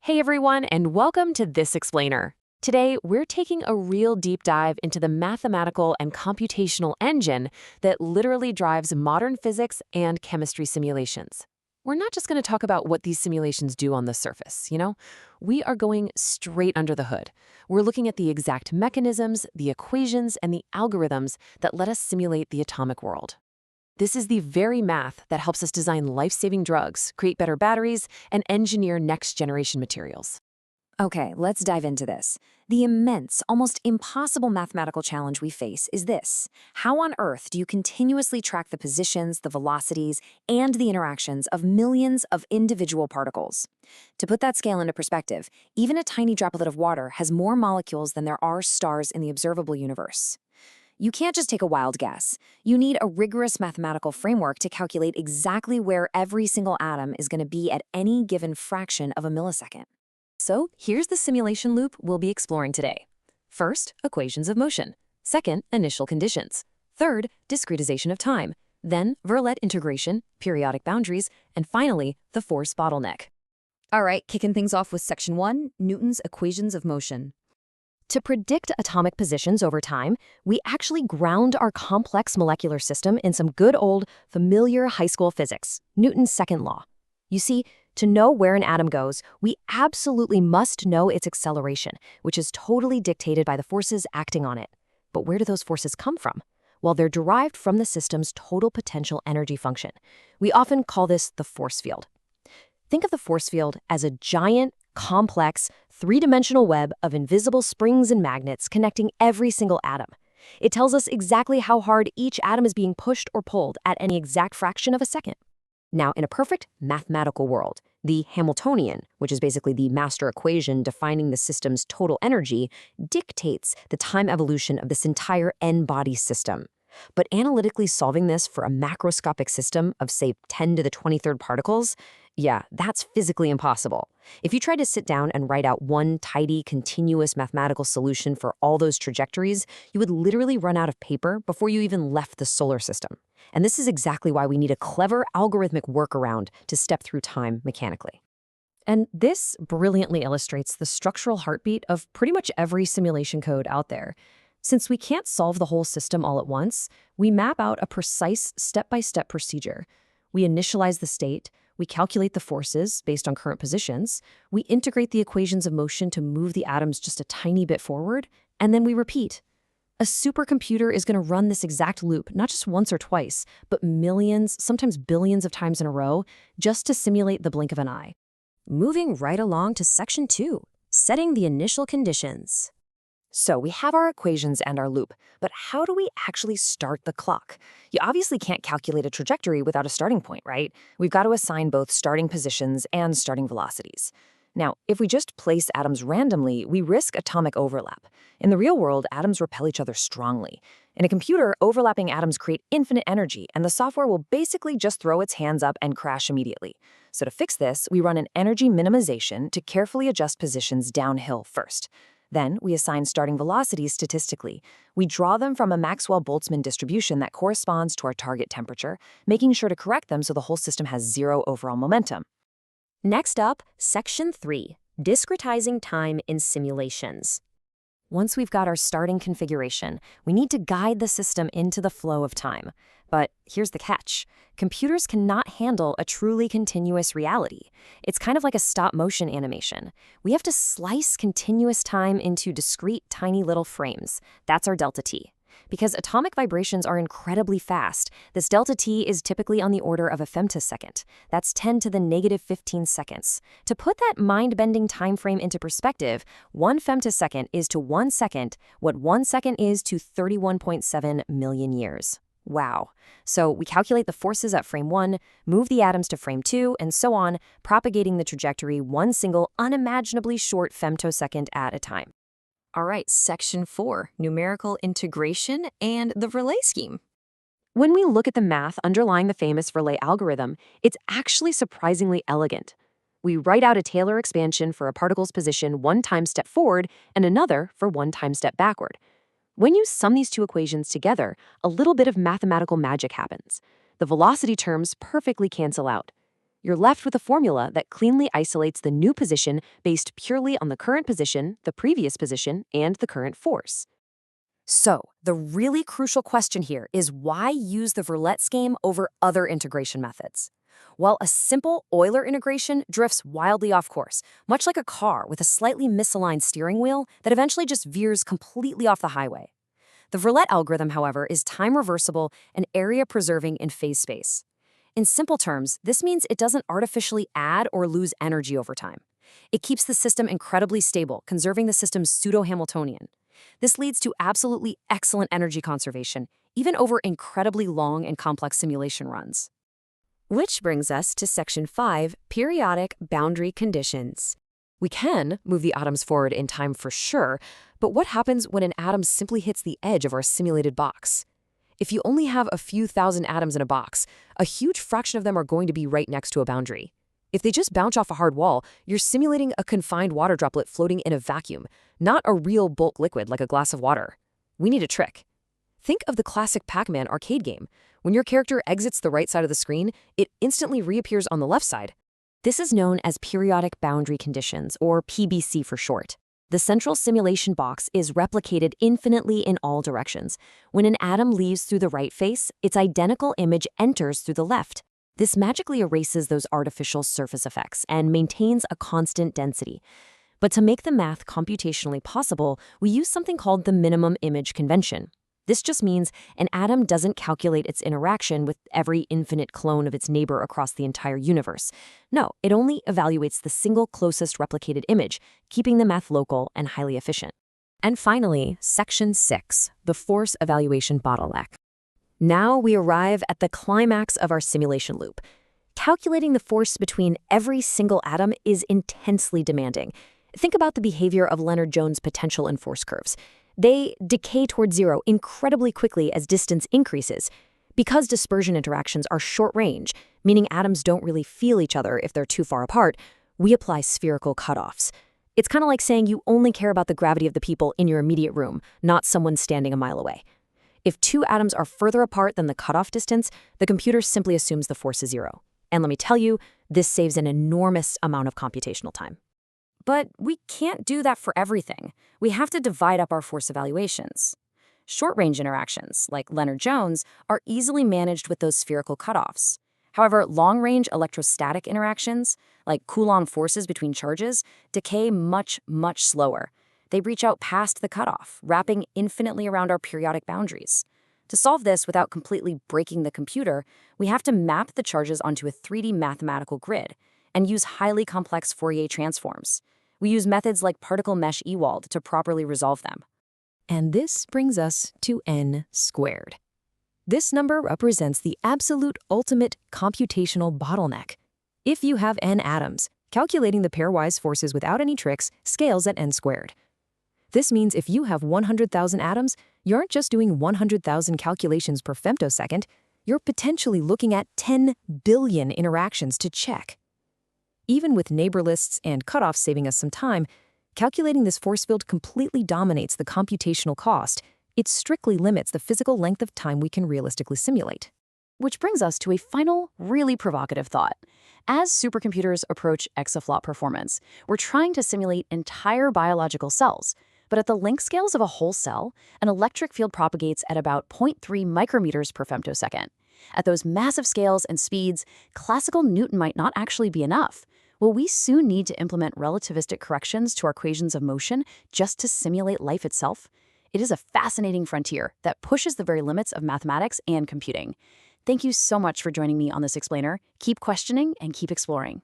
Hey everyone, and welcome to This Explainer. Today, we're taking a real deep dive into the mathematical and computational engine that literally drives modern physics and chemistry simulations. We're not just going to talk about what these simulations do on the surface, We are going straight under the hood. We're looking at the exact mechanisms, the equations, and the algorithms that let us simulate the atomic world. This is the very math that helps us design life-saving drugs, create better batteries, and engineer next-generation materials. Okay, let's dive into this. The immense, almost impossible mathematical challenge we face is this. How on earth do you continuously track the positions, the velocities, and the interactions of millions of individual particles? To put that scale into perspective, even a tiny droplet of water has more molecules than there are stars in the observable universe. You can't just take a wild guess. You need a rigorous mathematical framework to calculate exactly where every single atom is going to be at any given fraction of a millisecond. So here's the simulation loop we'll be exploring today. First, equations of motion. Second, initial conditions. Third, discretization of time. Then, Verlet integration, periodic boundaries, and finally, the force bottleneck. All right, kicking things off with section 1, Newton's equations of motion. To predict atomic positions over time, we actually ground our complex molecular system in some good old, familiar high school physics, Newton's second law. You see, to know where an atom goes, we absolutely must know its acceleration, which is totally dictated by the forces acting on it. But where do those forces come from? Well, they're derived from the system's total potential energy function. We often call this the force field. Think of the force field as a giant, complex, three-dimensional web of invisible springs and magnets connecting every single atom. It tells us exactly how hard each atom is being pushed or pulled at any exact fraction of a second. Now, in a perfect mathematical world, the Hamiltonian, which is basically the master equation defining the system's total energy, dictates the time evolution of this entire n-body system. But analytically solving this for a macroscopic system of, say, 10 to the 23rd particles, yeah, that's physically impossible. If you tried to sit down and write out one tidy, continuous mathematical solution for all those trajectories, you would literally run out of paper before you even left the solar system. And this is exactly why we need a clever algorithmic workaround to step through time mechanically. And this brilliantly illustrates the structural heartbeat of pretty much every simulation code out there. Since we can't solve the whole system all at once, we map out a precise step-by-step procedure. We initialize the state, we calculate the forces based on current positions, we integrate the equations of motion to move the atoms just a tiny bit forward, and then we repeat. A supercomputer is going to run this exact loop, not just once or twice, but millions, sometimes billions of times in a row, just to simulate the blink of an eye. Moving right along to section 2, setting the initial conditions. So we have our equations and our loop, but how do we actually start the clock? You obviously can't calculate a trajectory without a starting point, right? We've got to assign both starting positions and starting velocities. Now, if we just place atoms randomly, we risk atomic overlap. In the real world, atoms repel each other strongly. In a computer, overlapping atoms create infinite energy, and the software will basically just throw its hands up and crash immediately. So to fix this, we run an energy minimization to carefully adjust positions downhill first. Then, we assign starting velocities statistically. We draw them from a Maxwell-Boltzmann distribution that corresponds to our target temperature, making sure to correct them so the whole system has zero overall momentum. Next up, section 3, discretizing time in simulations. Once we've got our starting configuration, we need to guide the system into the flow of time. But here's the catch. Computers cannot handle a truly continuous reality. It's kind of like a stop-motion animation. We have to slice continuous time into discrete, tiny little frames. That's our delta t. Because atomic vibrations are incredibly fast, this delta t is typically on the order of a femtosecond. That's 10 to the negative 15 seconds. To put that mind-bending time frame into perspective, 1 femtosecond is to 1 second what 1 second is to 31.7 million years. Wow. So we calculate the forces at frame 1, move the atoms to frame 2, and so on, propagating the trajectory one single unimaginably short femtosecond at a time. All right, section 4, numerical integration and the Verlet scheme. When we look at the math underlying the famous Verlet algorithm, it's actually surprisingly elegant. We write out a Taylor expansion for a particle's position one time step forward and another for one time step backward. When you sum these two equations together, a little bit of mathematical magic happens. The velocity terms perfectly cancel out. You're left with a formula that cleanly isolates the new position based purely on the current position, the previous position, and the current force. So, the really crucial question here is why use the Verlet scheme over other integration methods? While a simple Euler integration drifts wildly off course, much like a car with a slightly misaligned steering wheel that eventually just veers completely off the highway. The Verlet algorithm, however, is time-reversible and area-preserving in phase space. In simple terms, this means it doesn't artificially add or lose energy over time. It keeps the system incredibly stable, conserving the system's pseudo-Hamiltonian. This leads to absolutely excellent energy conservation, even over incredibly long and complex simulation runs. Which brings us to Section 5, Periodic Boundary Conditions. We can move the atoms forward in time for sure, but what happens when an atom simply hits the edge of our simulated box? If you only have a few thousand atoms in a box, a huge fraction of them are going to be right next to a boundary. If they just bounce off a hard wall, you're simulating a confined water droplet floating in a vacuum, not a real bulk liquid like a glass of water. We need a trick. Think of the classic Pac-Man arcade game. When your character exits the right side of the screen, it instantly reappears on the left side. This is known as periodic boundary conditions, or PBC for short. The central simulation box is replicated infinitely in all directions. When an atom leaves through the right face, its identical image enters through the left. This magically erases those artificial surface effects and maintains a constant density. But to make the math computationally possible, we use something called the minimum image convention. This just means an atom doesn't calculate its interaction with every infinite clone of its neighbor across the entire universe. No, it only evaluates the single closest replicated image, keeping the math local and highly efficient. And finally, Section 6, the force evaluation bottleneck. Now we arrive at the climax of our simulation loop. Calculating the force between every single atom is intensely demanding. Think about the behavior of Leonard Jones' potential and force curves. They decay toward zero incredibly quickly as distance increases. Because dispersion interactions are short-range, meaning atoms don't really feel each other if they're too far apart, we apply spherical cutoffs. It's kind of like saying you only care about the gravity of the people in your immediate room, not someone standing a mile away. If two atoms are further apart than the cutoff distance, the computer simply assumes the force is zero. And let me tell you, this saves an enormous amount of computational time. But we can't do that for everything. We have to divide up our force evaluations. Short-range interactions, like Leonard Jones, are easily managed with those spherical cutoffs. However, long-range electrostatic interactions, like Coulomb forces between charges, decay much, much slower. They reach out past the cutoff, wrapping infinitely around our periodic boundaries. To solve this without completely breaking the computer, we have to map the charges onto a 3D mathematical grid and use highly complex Fourier transforms. We use methods like particle mesh Ewald to properly resolve them. And this brings us to n squared. This number represents the absolute ultimate computational bottleneck. If you have n atoms, calculating the pairwise forces without any tricks scales at n squared. This means if you have 100,000 atoms, you aren't just doing 100,000 calculations per femtosecond, you're potentially looking at 10 billion interactions to check. Even with neighbor lists and cutoffs saving us some time, calculating this force field completely dominates the computational cost. It strictly limits the physical length of time we can realistically simulate. Which brings us to a final, really provocative thought. As supercomputers approach exaflop performance, we're trying to simulate entire biological cells. But at the length scales of a whole cell, an electric field propagates at about 0.3 micrometers per femtosecond. At those massive scales and speeds, classical Newton might not actually be enough. Will we soon need to implement relativistic corrections to our equations of motion just to simulate life itself? It is a fascinating frontier that pushes the very limits of mathematics and computing. Thank you so much for joining me on this explainer. Keep questioning and keep exploring.